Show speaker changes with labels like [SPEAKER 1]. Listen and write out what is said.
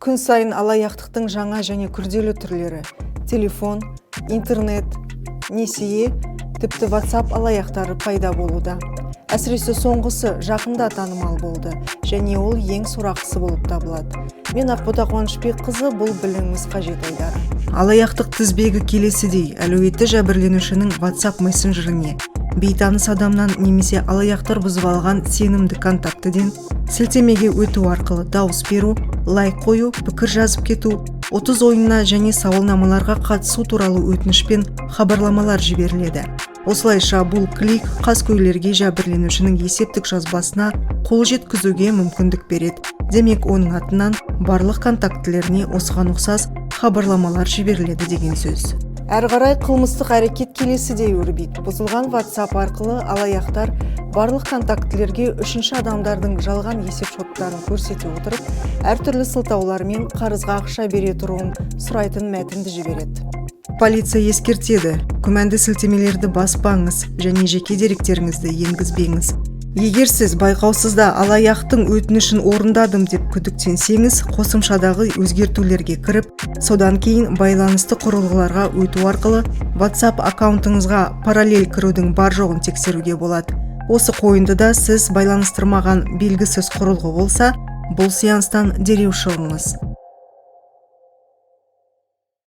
[SPEAKER 1] Күн сайын алаяқтықтың жаңа және күрделі түрлері: телефон, интернет, несие, тіпті WhatsApp алаяқтары пайда болуда. Әсіресе соңғысы жақында танымал болды, және ол ең сорақысы болып табылады. Мен Ақбота Қуанышбекқызы, бұл білуіңіз қажет айдары. Алаяқтық тізбегі келесідей: әлеуетті жәбірленушінің WhatsApp мессенджеріне бейтаныс адамнан немесе алаяқтар бұзып алған сенімді контактіден сілтемеге өту арқылы дауыс беру, лайк қою, пікір жазып кету, 30 ойынына және сауалнамаларға қатысу туралы өтінішпен хабарламалар жіберіледі. Осылайша бұл клик қаскөйлерге жәбірленушінің есептік жазбасына қол жеткізуге мүмкіндік береді. Демек, оның атынан барлық контактілеріне осыған ұқсас хабарламалар жіберіледі деген сөз. Әрі қарай қылмыстық әрекет келесідей өрбиді. Бұзылған WhatsApp арқылы алаяқтар барлық контактілерге үшінші адамдардың жалған есеп шоттарын көрсете отырып, әртүрлі сылтаулармен қарызға ақша бере тұруын сұрайтын мәтінді жібереді. Полиция ескертеді: күмәнді сілтемелерді баспаңыз және жеке деректеріңізді енгізбеңіз. Егер сіз байқаусызда алаяқтың өтінішін орындадым деп күдіктенсеңіз, қосымшадағы өзгертулерге кіріп, содан кейін байланысты құрылғыларға өту арқылы WhatsApp аккаунтыңызға параллель кірудің бар жоғын тексеруге болады. Осы қойындыда сіз байланыстырмаған белгісіз құрылғы болса, бұл сеанстан дереу шығыңыз.